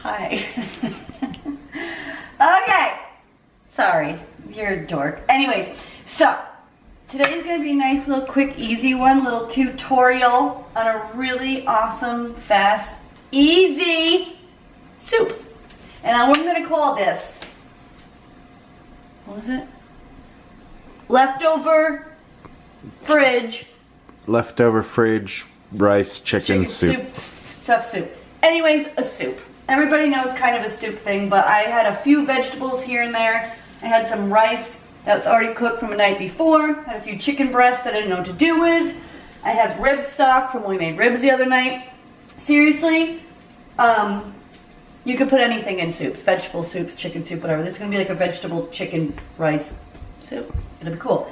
Hi. Okay. Sorry, you're a dork. Anyways, so today's gonna be a nice little quick, easy one, little tutorial on a really awesome, fast, easy soup. And I'm gonna call this, what was it? Leftover fridge rice chicken soup. Stuffed soup. Anyways, a soup. Everybody knows kind of a soup thing, but I had a few vegetables here and there. I had some rice that was already cooked from the night before. Had a few chicken breasts that I didn't know what to do with. I have rib stock from when we made ribs the other night. Seriously, you could put anything in soups. Vegetable soups, chicken soup, whatever. This is going to be like a vegetable chicken rice soup. It'll be cool.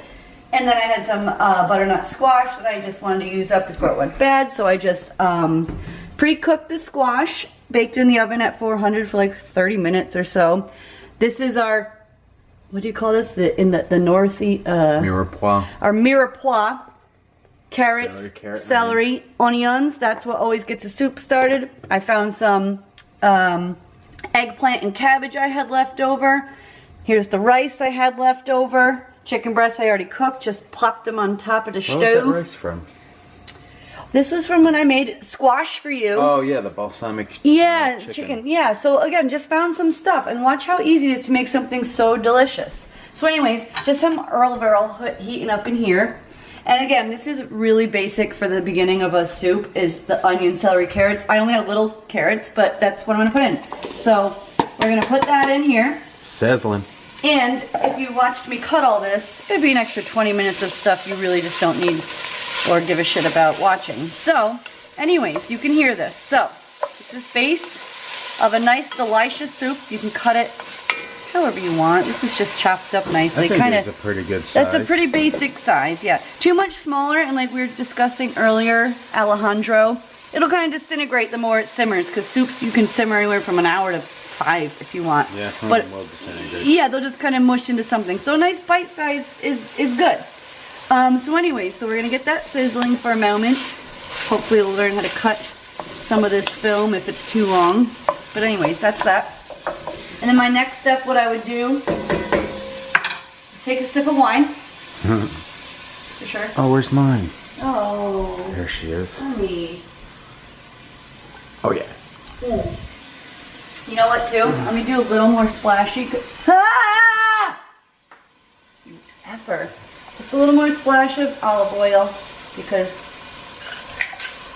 And then I had some butternut squash that I just wanted to use up before it went bad. So I just pre-cooked the squash, baked in the oven at 400 for like 30 minutes or so. This is our, what do you call this? The northeast, Mirepoix. Our mirepoix. Carrots, celery, onions. That's what always gets a soup started. I found some eggplant and cabbage I had left over. Here's the rice I had left over. Chicken breast I already cooked, just plopped them on top of the stove. Where was that rice from? This was from when I made squash for you. Oh yeah, the balsamic chicken. Yeah, so again, just found some stuff. And watch how easy it is to make something so delicious. So anyways, just some olive oil heating up in here. And again, this is really basic for the beginning of a soup, is the onion, celery, carrots. I only have little carrots, but that's what I'm gonna put in. So we're gonna put that in here. Sizzling. And if you watched me cut all this, it'd be an extra 20 minutes of stuff you really just don't need or give a shit about watching. So, anyways, you can hear this. So, it's this base of a nice, delicious soup. You can cut it however you want. This is just chopped up nicely. I think it's a pretty good size. That's a pretty basic size, yeah. Too much smaller, and like we were discussing earlier, Alejandro, it'll kind of disintegrate the more it simmers, because soups you can simmer anywhere from an hour to 5 if you want. Yeah, but will disintegrate. Yeah, they'll just kind of mush into something. So a nice bite size is good. So anyway, so we're gonna get that sizzling for a moment. Hopefully we'll learn how to cut some of this film if it's too long. But anyways, that's that. And then my next step, what I would do is take a sip of wine. For sure. Oh, where's mine? Oh. There she is. Honey. Oh yeah. Mm. You know what too? Let me do a little more splashy. Ah! You effer. Just a little more splash of olive oil, because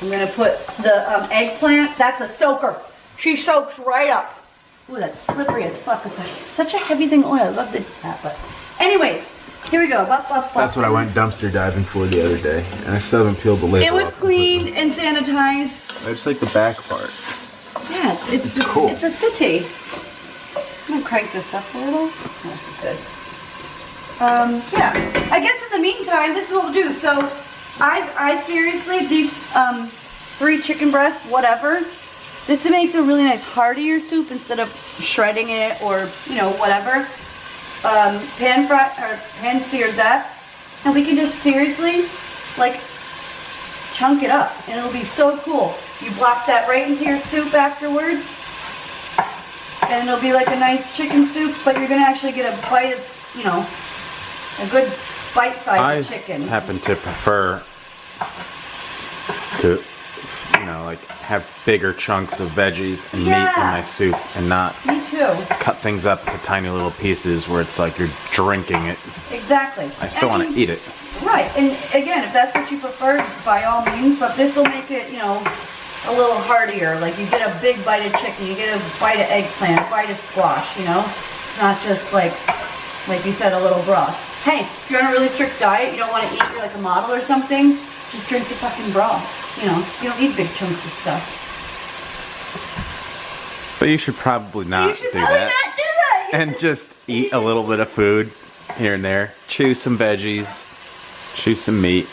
I'm gonna put the eggplant. That's a soaker. She soaks right up. Ooh, that's slippery as fuck. It's such a heavy thing oil. I love that. But anyways, here we go. That's what I went dumpster diving for the other day, and I still haven't peeled the label. It was cleaned and sanitized. I just like the back part. Yeah, it's just cool. It's a city. I'm gonna crank this up a little. Oh, this is good. Yeah. I guess in the meantime, this is what we'll do. So, I seriously, these 3 chicken breasts, whatever. This makes a really nice heartier soup instead of shredding it or, you know, whatever. Pan seared that, and we can just seriously, like, chunk it up, and it'll be so cool. You block that right into your soup afterwards, and it'll be like a nice chicken soup, but you're gonna actually get a bite of, you know, a good bite size of chicken. I happen to prefer to, you know, like have bigger chunks of veggies and meat in my soup, and not Me too. cut things up into tiny little pieces where it's like you're drinking it. Exactly. I still want to eat it. Right, and again, if that's what you prefer, by all means, but this will make it, you know, a little heartier. Like, you get a big bite of chicken, you get a bite of eggplant, a bite of squash, you know? It's not just like you said, a little broth. Hey, if you're on a really strict diet, you don't want to eat, you're like a model or something, just drink the fucking broth. You know, you don't eat big chunks of stuff. But you should probably not do that. And just eat a little bit of food here and there. Chew some veggies. Chew some meat.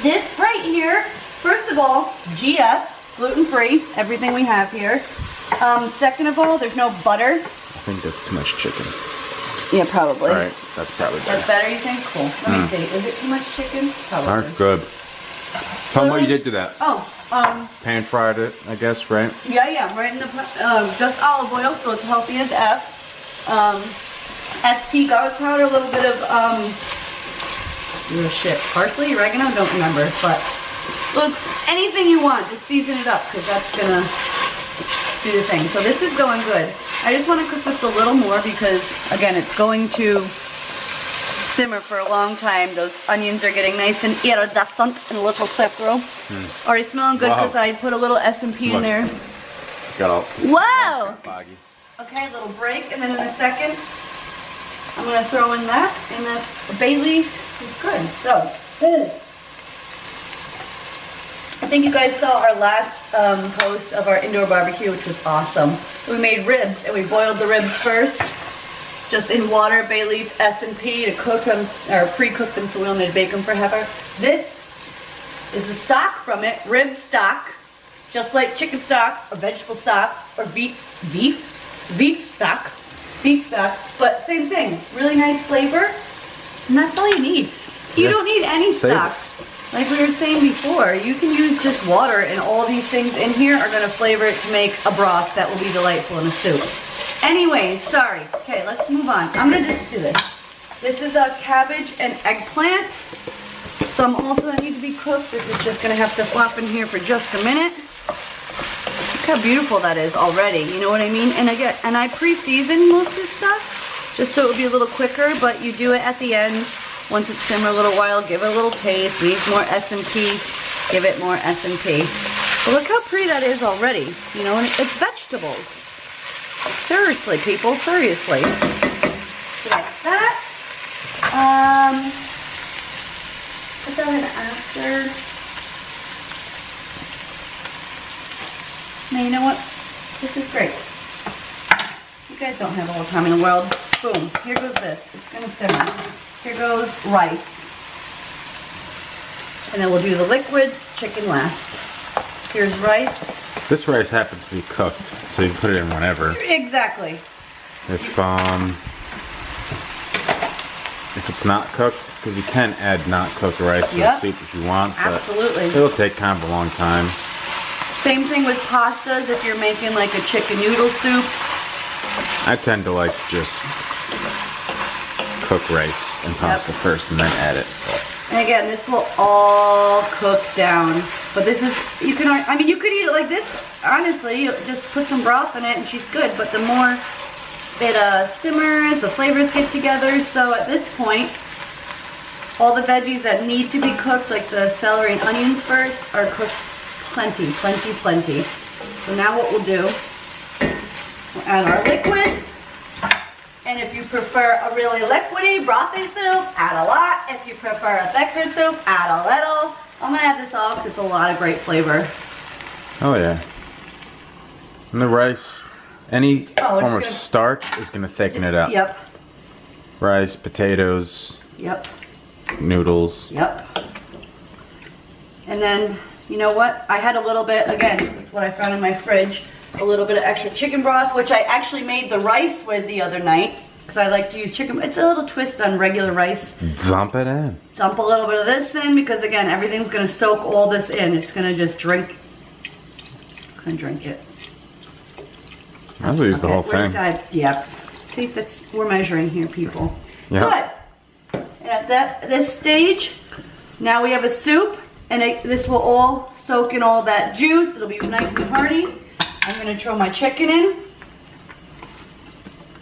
This right here, first of all, GF, gluten-free, everything we have here. Second of all, there's no butter. I think that's too much chicken. Yeah, probably. All right, that's probably better. That's better, you think? Cool. Let me see. Is it too much chicken? Probably. All right, good. Tell them what you did to that. Oh, Pan fried it, I guess, right? Yeah, right in the just olive oil, so it's healthy as F. SP garlic powder, a little bit of parsley, oregano, don't remember, but look, anything you want, just season it up because that's gonna do the thing. So this is going good. I just want to cook this a little more because again, it's going to simmer for a long time. Those onions are getting nice and iridescent and a little sepro. Already smelling good because I put a little S&P in there. Got all. Wow! Okay, a little break, and then in a second, I'm going to throw in that, and the bay leaf is good. So, I think you guys saw our last post of our indoor barbecue, which was awesome. We made ribs, and we boiled the ribs first, just in water, bay leaf, S&P to cook them, or pre-cook them so we don't need to bake them for half hour. This is the stock from it, rib stock, just like chicken stock, or vegetable stock, or beef stock, but same thing, really nice flavor, and that's all you need. You don't need any stock. Like we were saying before, you can use just water, and all these things in here are going to flavor it to make a broth that will be delightful in a soup. Anyways, sorry. Okay, let's move on. I'm going to just do this. This is a cabbage and eggplant. Some also that need to be cooked. This is just going to have to flop in here for just a minute. Look how beautiful that is already. You know what I mean? And again, and I pre-seasoned most of this stuff just so it would be a little quicker, but you do it at the end. Once it's simmered a little while, give it a little taste. Needs more S&P, give it more S&P. But look how pretty that is already. You know, and it's vegetables. Seriously, people, seriously. So that's that. Put that in after. Now you know what? This is great. You guys don't have all the time in the world. Boom, here goes this. It's gonna simmer. Here goes rice. And then we'll do the liquid chicken last. Here's rice. This rice happens to be cooked, so you can put it in whenever. Exactly. If it's not cooked, because you can add not cooked rice to the soup if you want. But absolutely. It'll take kind of a long time. Same thing with pastas if you're making like a chicken noodle soup. I tend to like just cook rice and pasta first and then add it. And again, this will all cook down. But this is, you can, I mean, you could eat it like this. Honestly, you just put some broth in it and she's good. But the more it simmers, the flavors get together. So at this point, all the veggies that need to be cooked, like the celery and onions first, are cooked plenty. So now what we'll do, we'll add our liquids. And if you prefer a really liquidy, brothy soup, add a lot. If you prefer a thicker soup, add a little. I'm gonna add this all because it's a lot of great flavor. Oh yeah. And the rice, any form of starch is gonna thicken it up. Yep. Rice, potatoes. Yep. Noodles. Yep. And then, you know what? I had a little bit, again, it's what I found in my fridge. A little bit of extra chicken broth, which I actually made the rice with the other night because I like to use chicken. It's a little twist on regular rice. Dump it in. Dump a little bit of this in because again, everything's gonna soak all this in. It's gonna just drink. Gonna drink it. I'll use the whole thing. Yep. See, we're measuring here, people. Yep. Good. And at this stage, now we have a soup, and this will all soak in all that juice. It'll be nice and hearty. I'm going to throw my chicken in.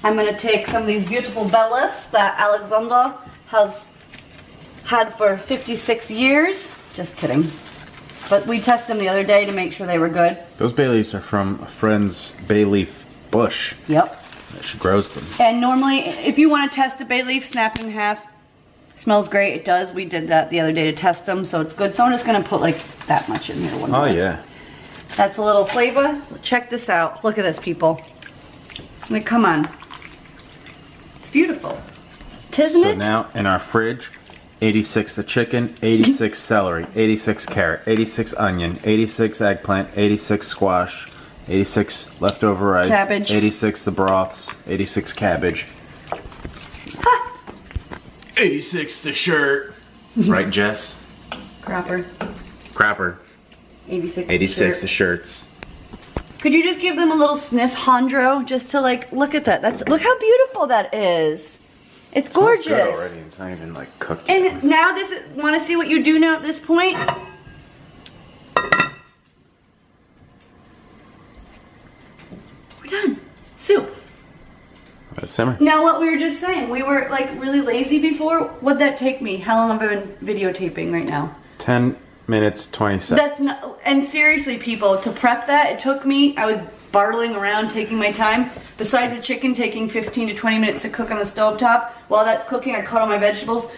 I'm going to take some of these beautiful bellas that Alexander has had for 56 years. Just kidding. But we tested them the other day to make sure they were good. Those bay leaves are from a friend's bay leaf bush. Yep. She grows them. And normally, if you want to test a bay leaf, snap it in half. Smells great. It does. We did that the other day to test them, so it's good. So I'm just going to put like that much in here. Oh, yeah. That's a little flavor. Check this out. Look at this, people. I mean, come on. It's beautiful. Isn't it? So now in our fridge, 86 the chicken, 86 celery, 86 carrot, 86 onion, 86 eggplant, 86 squash, 86 leftover rice, cabbage, 86 the broths, 86 cabbage, 86 the shirt. Right, Jess? Crapper. Crapper. 86. 86 the shirts. Could you just give them a little sniff, Hondro, just to like look at that? Look how beautiful that is. It's gorgeous. Good already. It's not even like cooked. And now want to see what you do now at this point? We're done. Soup. Let it simmer. Now what we were just saying, we were like really lazy before. What'd that take me? How long have I been videotaping right now? 10 minutes, 20 seconds. That's not, and seriously people, to prep that, it took me, I was bartling around taking my time. Besides the chicken taking 15 to 20 minutes to cook on the stovetop, while that's cooking I cut all my vegetables.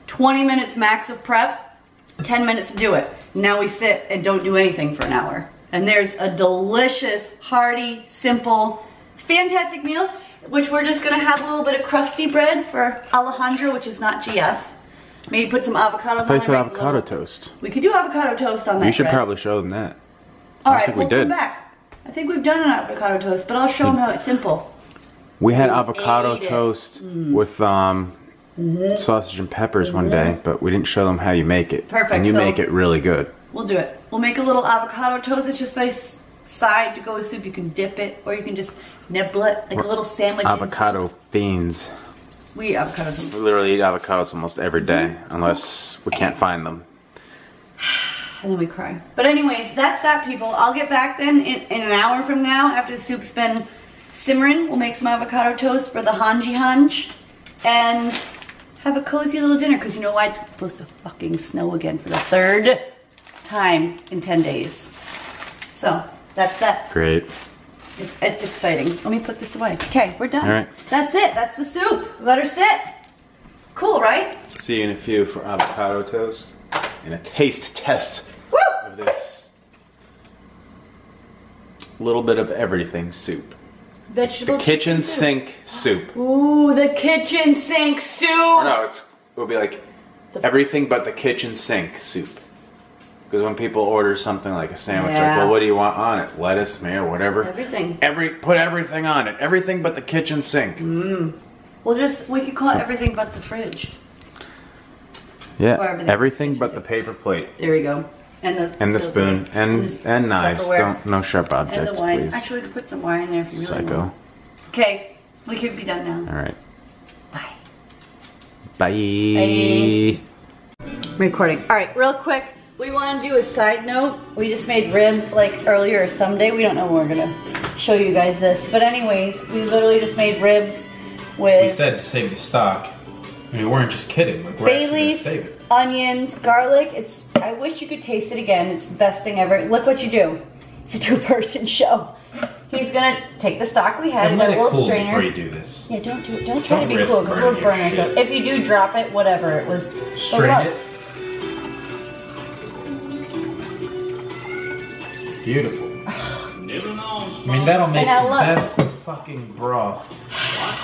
20 minutes max of prep, 10 minutes to do it. Now we sit and don't do anything for an hour. And there's a delicious, hearty, simple, fantastic meal, which we're just gonna have a little bit of crusty bread for Alejandro, which is not GF. Maybe put some avocados on it. Place of avocado toast. We could do avocado toast on that. You should bread. probably show them that. Alright, we'll come back. I think we've done an avocado toast, but I'll show them how it's simple. We had avocado toast with sausage and peppers one day, but we didn't show them how you make it. Perfect. And you make it really good. We'll do it. We'll make a little avocado toast. It's just a nice side to go with soup. You can dip it, or you can just nibble it like a little sandwich. Avocado fiends. We eat avocados. We literally eat avocados almost every day, unless we can't find them. And then we cry. But anyways, that's that, people. I'll get back then in an hour from now after the soup's been simmering. We'll make some avocado toast for the Hanji Hanj and have a cozy little dinner, because you know why? It's supposed to fucking snow again for the 3rd time in 10 days. So that's that. Great. It's exciting. Let me put this away. Okay, we're done. All right. That's it. That's the soup. Let her sit. Cool, right? See you in a few for avocado toast and a taste test of this little bit of everything soup. Vegetable The kitchen soup. sink soup. Ooh, the kitchen sink soup. Or no, it'll be like everything but the kitchen sink soup. Because when people order something like a sandwich, like, well, what do you want on it? Lettuce, mayo, whatever. Everything. Put everything on it. Everything but the kitchen sink. We could call it everything but the fridge. Yeah, Or everything but the paper plate. There we go. And the the spoon and knives. Tupperware. No sharp And objects, the wine. please. Actually, we could put some wine there if you really Psycho. want. Okay, we could be done now. All right. Bye. Bye. Recording. All right, real quick. We want to do a side note. We just made ribs like earlier or someday. We don't know when we're gonna show you guys this, but anyways, we literally just made ribs with. We said to save the stock. I mean, we weren't just kidding. Like, we're bay actually leaf, gonna save it. onions, garlic. I wish you could taste it again. It's the best thing ever. Look what you do. It's a 2-person show. He's gonna take the stock we had And in let a it little cool strainer. before you do this. Yeah, don't do it. Don't try Don't to be risk cool because we'll burning your burn ourselves. shit. If you do drop it, whatever. It was. Strain it. Beautiful. I mean, that'll make now the look. best fucking broth.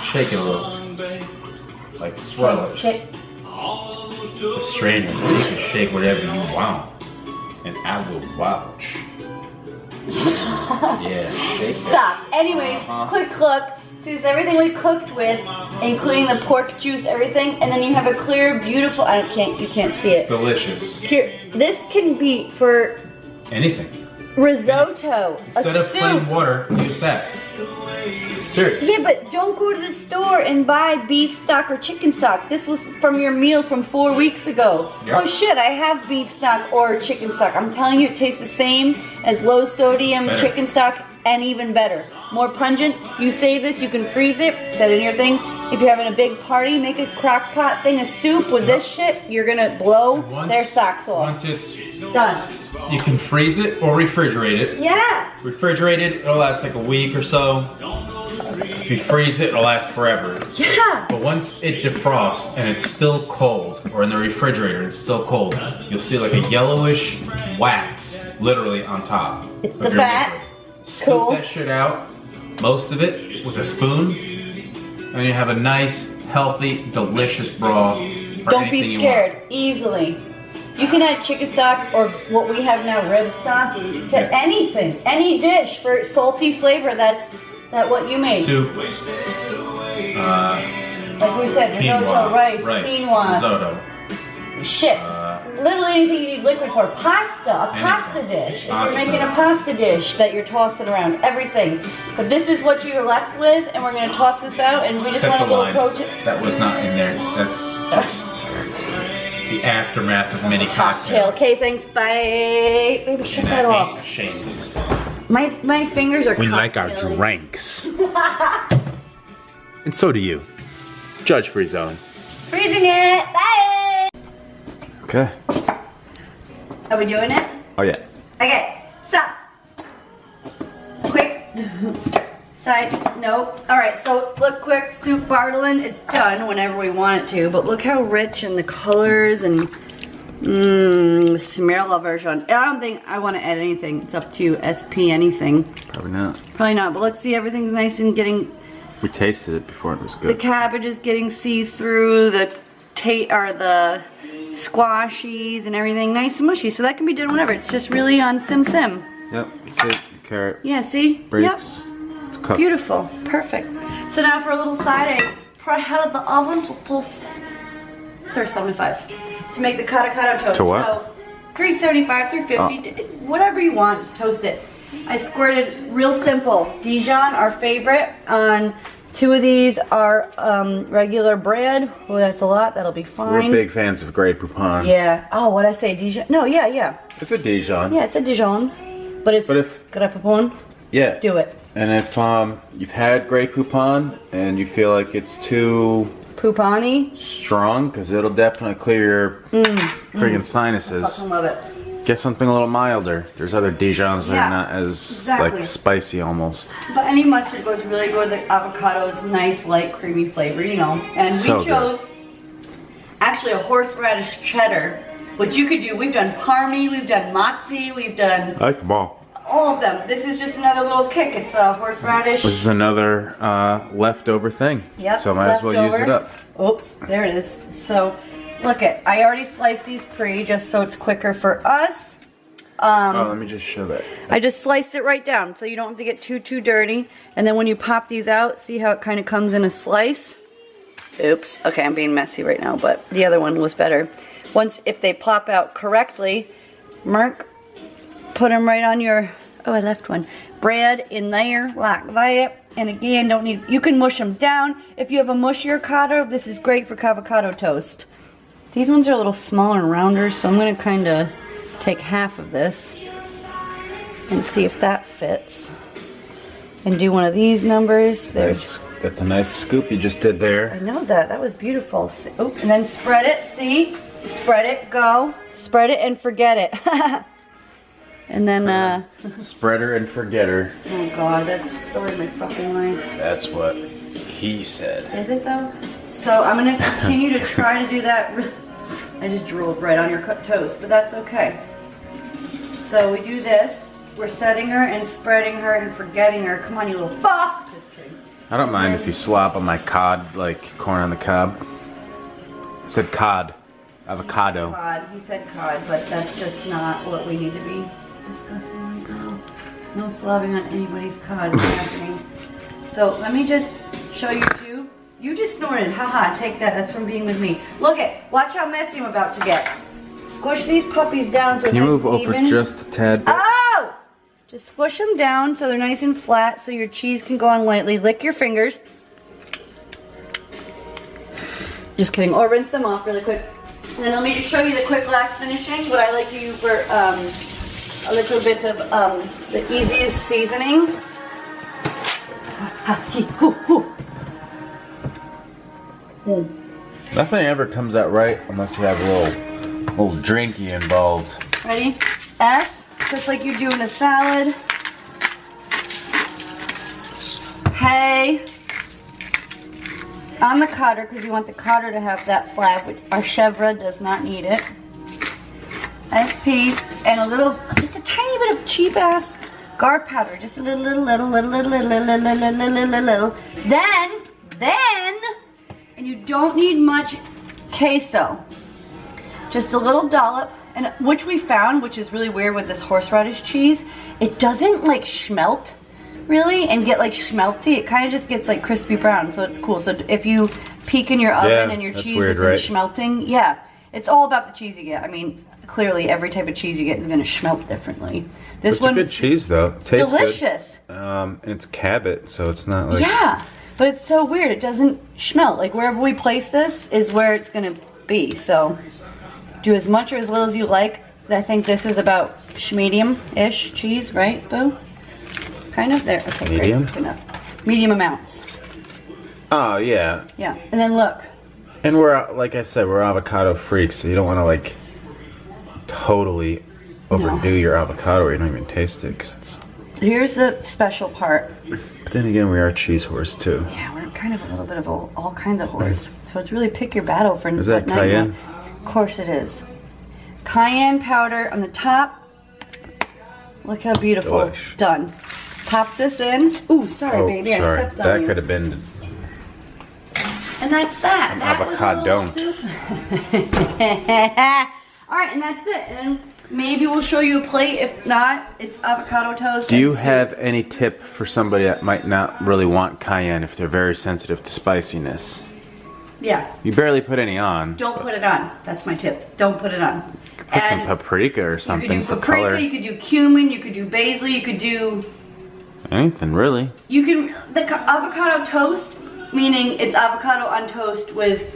Shake it a little. Like, swirl it. Shit. The strainer. You can shake whatever you want. And I will watch. Yeah, shake Stop. Anyways, quick look. See, this is everything we cooked with, including the pork juice, everything, and then you have a clear, beautiful. You can't see It's it. delicious. Here, this can be for Anything. risotto, Instead a of plain soup. water, use that. Serious. Yeah, but don't go to the store and buy beef stock or chicken stock. This was from your meal from 4 weeks ago. Yep. Oh shit, I have beef stock or chicken stock. I'm telling you, it tastes the same as low sodium Better. chicken stock and even better. More pungent. You save this, you can freeze it, set it in your thing. If you're having a big party, make a crock pot thing of soup with this shit. You're gonna blow their socks off. Once it's Done. you can freeze it or refrigerate it. Yeah. Refrigerated, it'll last like a week or so. If you freeze it, it'll last forever. Yeah. But once it defrosts and it's still cold, or in the refrigerator and it's still cold, you'll see like a yellowish wax literally on top. It's of the your fat. liquid. Scoop Cool. that shit out, most of it, with a spoon, and you have a nice, healthy, delicious broth for Don't anything be you scared. want. Easily. You can add chicken stock or what we have now, rib stock, to anything, any dish for salty flavor. That's what you made. Soup. Like we said, risotto, Quinoa, rice, quinoa. risotto. Shit. literally anything you need liquid for. Pasta, a pasta dish. If you're making a pasta dish that you're tossing around, everything. But this is what you're left with, and we're gonna toss this out, and we just want a little protein. That was not in there. That's just the aftermath of many cocktails. Okay, thanks, bye. Baby, shut that off. Ashamed. My fingers are We like our cocktail-y. drinks. And so do you. Judge free zone. Freezing it, bye! Okay. Are we doing it? Oh yeah. Okay, so. Quick. Side note. Alright, so look quick, soup Bartolin, it's done whenever we want it to, but look how rich and the colors and the smell version. I don't think I want to add anything. It's up to you, SP anything. Probably not. Probably not, but let's see, everything's nice and getting, We tasted it before it was the good. cabbage is getting see-through, the the squashies and everything nice and mushy, so that can be done whenever. It's just really on sim. Yep. See, carrot. Yeah, see? Breaks. Yep. It's cooked. Beautiful, perfect. So now for a little side, I had the oven till 375 to make the avocado toast. To what? So 375, 350, whatever you want, just toast it. I squirted real simple Dijon, our favorite, on 2 of these are regular bread. Well, that's a lot. That'll be fine. We're big fans of Grey Poupon. Yeah. Oh, what'd I say? Dijon? No, yeah. It's a Dijon. Yeah, it's a Dijon, but it's Grey Poupon. Yeah. Do it. And if you've had Grey Poupon and you feel like it's too Poupon-y. strong, because it'll definitely clear your friggin' sinuses. Fucking love it. Get something a little milder. There's other Dijons that Yeah, are not as exactly. like spicy almost. But any mustard goes really good. The avocado is nice, light, creamy flavor, you know. And So we chose actually a horseradish cheddar, which you could do. We've done parmy, we've done mozzie, we've done I like them all. all of them. This is just another little kick. It's a horseradish. This is another leftover thing. Yep, So might as well use it up. Oops, there it is. So, look it. I already sliced these just so it's quicker for us. Let me just show that. I just sliced it right down so you don't have to get too dirty. And then when you pop these out, see how it kind of comes in a slice? Oops. Okay, I'm being messy right now, but the other one was better. If they pop out correctly, Mark, put them right on your, oh, I left one, bread in there like that. And again, you can mush them down. If you have a mushier avocado, this is great for avocado toast. These ones are a little smaller and rounder, so I'm going to kind of take half of this and see if that fits. And do one of these numbers. That's a nice scoop you just did there. I know that. That was beautiful. Oh, and then spread it. See? Spread it. Go. Spread it and forget it. And then, Spread her and forget her. oh God, that's still in my fucking line. That's what he said. Is it though? So I'm going to continue to try to do that. I just drooled right on your toast, but that's okay. So we do this. We're setting her and spreading her and forgetting her. Come on, you little fuck. Just kidding. I don't mind if you slop on my cod like corn on the cob. I said cod. Avocado. Cod. He said cod, but that's just not what we need to be discussing right now. No slobbing on anybody's cod is happening. So let me just show you two. You just snorted. Haha, take that. That's from being with me. Look it. Watch how messy I'm about to get. Squish these puppies down so it's Can you nice move and over even. just a tad bit? Oh! Just squish them down so they're nice and flat so your cheese can go on lightly. Lick your fingers. Just kidding. Or rinse them off really quick. And then let me just show you the quick last finishing. What I like to use for a little bit of the easiest seasoning. Nothing ever comes out right unless you have a little drinky involved. Ready? S, just like you do in a salad. Hey. On the cotter, because you want the cotter to have that flap, which our chevre does not need it. SP, and a little, just a tiny bit of cheap ass garlic powder, just a little. Then, and you don't need much queso, just a little dollop, and which we found, which is really weird with this horseradish cheese, it doesn't like schmelt really and get like schmelty. It kind of just gets like crispy brown, so it's cool. So if you peek in your oven and your cheese isn't schmelting, yeah, it's all about the cheese you get. I mean, clearly every type of cheese you get is going to smelt differently. This It's a good cheese though. It tastes delicious. good. And it's Cabot, so it's not like... Yeah, but it's so weird. It doesn't smelt. Like wherever we place this is where it's going to be. So do as much or as little as you like. I think this is about medium-ish cheese, right, Boo? Kind of there. Okay, medium? Great. Good enough. Medium amounts. Oh, yeah. Yeah, and then look. And we're, like I said, we're avocado freaks, so you don't want to, like, totally overdo your avocado or you don't even taste it. 'Cause it's... Here's the special part. But then again, we are cheese horse, too. Yeah, we're kind of a little bit of all kinds of horse. So it's really pick your battle for Is that cayenne? Of course it is. Cayenne powder on the top. Look how beautiful. Delish. Done. Pop this in. Ooh, sorry, baby. Sorry. I stepped on That you. could have been... And that's that. An That avocado was a little soup. All right, and that's it. And maybe we'll show you a plate. If not, it's avocado toast. Do you and soup. have any tip for somebody that might not really want cayenne if they're very sensitive to spiciness? Yeah. You barely put any on. Don't put it on. That's my tip. Don't put it on. Put some paprika or something you could do for paprika, color. you could do cumin, you could do basil, you could do... Anything, really. You can... The avocado toast, meaning it's avocado on toast with...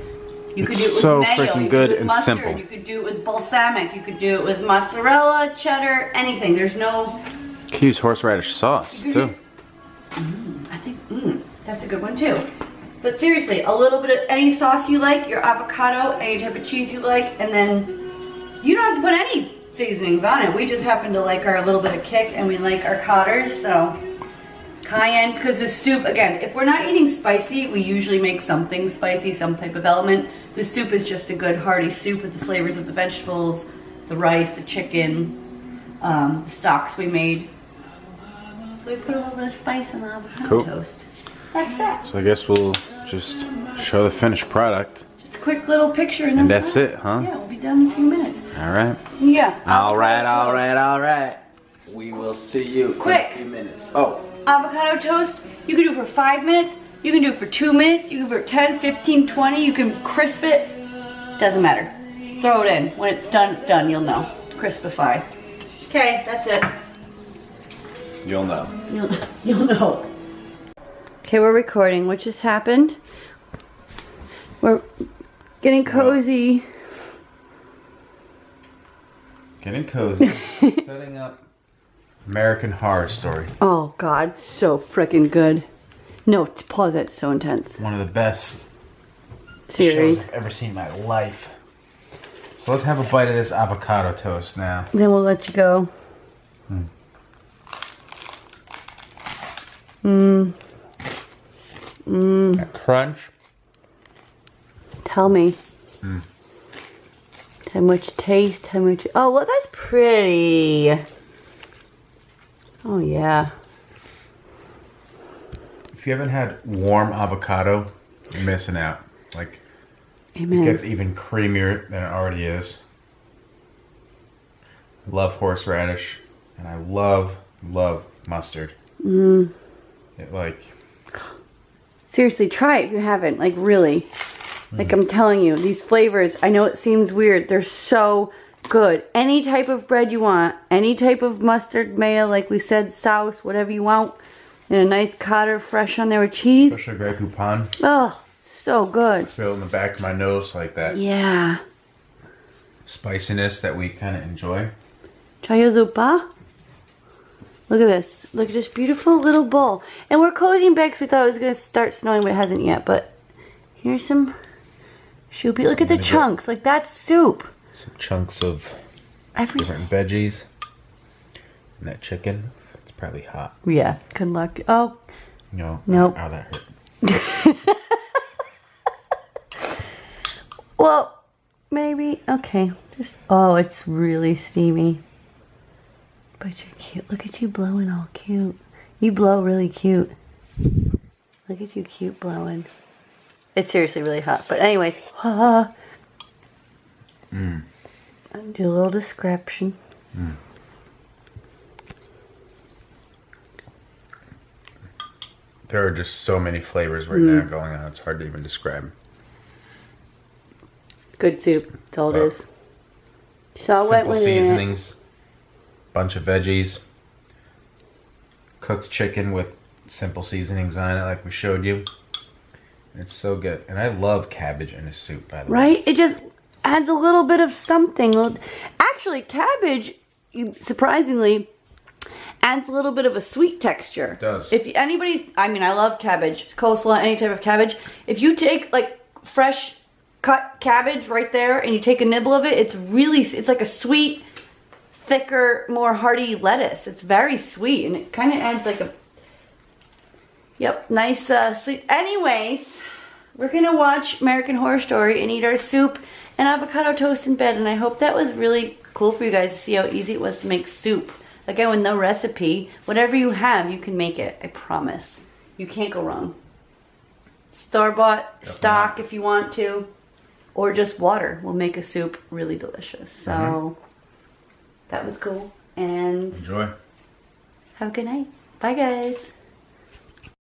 You could do it with so mayo, freaking you could good do it with and mustard, simple. you could do it with balsamic, you could do it with mozzarella, cheddar, anything. There's no... You could use horseradish sauce, too. I think, that's a good one too. But seriously, a little bit of any sauce you like, your avocado, any type of cheese you like, and then you don't have to put any seasonings on it. We just happen to like our little bit of kick and we like our cotters, so cayenne, because the soup, again, if we're not eating spicy, we usually make something spicy, some type of element. The soup is just a good hearty soup with the flavors of the vegetables, the rice, the chicken, the stocks we made. So we put a little bit of spice in the avocado toast. That's that. So I guess we'll just show the finished product. Just a quick little picture and that's it, huh? Yeah, we'll be done in a few minutes. All right. Yeah. All right, avocado all right, toast. all right. We will see you Quick. in a few minutes. Oh. Avocado toast, you can do it for 5 minutes, you can do it for 2 minutes, you can do it for 10, 15, 20, you can crisp it. Doesn't matter. Throw it in. When it's done, you'll know. Crispify. Okay, that's it. You'll know. You'll know. Okay, we're recording. What just happened? We're getting cozy. Getting cozy. Setting up American Horror Story. Oh God, so freaking good. No, pause that. It's so intense. One of the best Series. shows I've ever seen in my life. So let's have a bite of this avocado toast now. Then we'll let you go. That crunch. Tell me. How much taste, how much... Oh, well, that's pretty. Oh, yeah. If you haven't had warm avocado, you're missing out. Like, Amen. it gets even creamier than it already is. I love horseradish, and I love mustard. It, like... Seriously, try it if you haven't. Like, really. Like, I'm telling you, these flavors, I know it seems weird. They're so good. Any type of bread you want. Any type of mustard, mayo, like we said, sauce, whatever you want. And a nice cotter fresh on there with cheese. Especially Grey Poupon. Oh, so good. Feel in the back of my nose like that. Yeah. Spiciness that we kind of enjoy. Chayo zupa. Look at this. Look at this beautiful little bowl. And we're cozying back, so we thought it was going to start snowing, but it hasn't yet. But here's some soupy. Look at the chunks. Like, that's soup. Some chunks of Everything. different veggies. And that chicken. It's probably hot. Yeah. Good luck. Oh. No. Nope. Oh, that hurt. Well, maybe. Okay. Just. Oh, it's really steamy. But you're cute. Look at you blowing all cute. You blow really cute. Look at you cute blowing. It's seriously really hot. But anyways. I'll do a little description. There are just so many flavors right now going on. It's hard to even describe. Good soup. That's all it is. So what Simple was it? seasonings, bunch of veggies, cooked chicken with simple seasonings on it, like we showed you. It's so good, and I love cabbage in a soup. By the way, Right? It just adds a little bit of something. Actually, cabbage, surprisingly, adds a little bit of a sweet texture. It does. If anybody's, I mean, I love cabbage, coleslaw, any type of cabbage. If you take like fresh cut cabbage right there and you take a nibble of it, it's like a sweet, thicker, more hearty lettuce. It's very sweet, and it kind of adds like a, nice sweet. Anyways, we're gonna watch American Horror Story and eat our soup and avocado toast in bed, and I hope that was really cool for you guys to see how easy it was to make soup. Again, with no recipe, whatever you have, you can make it. I promise. You can't go wrong. Store-bought stock if you want to, or just water will make a soup really delicious. So that was cool, and enjoy. have a good night. Bye, guys.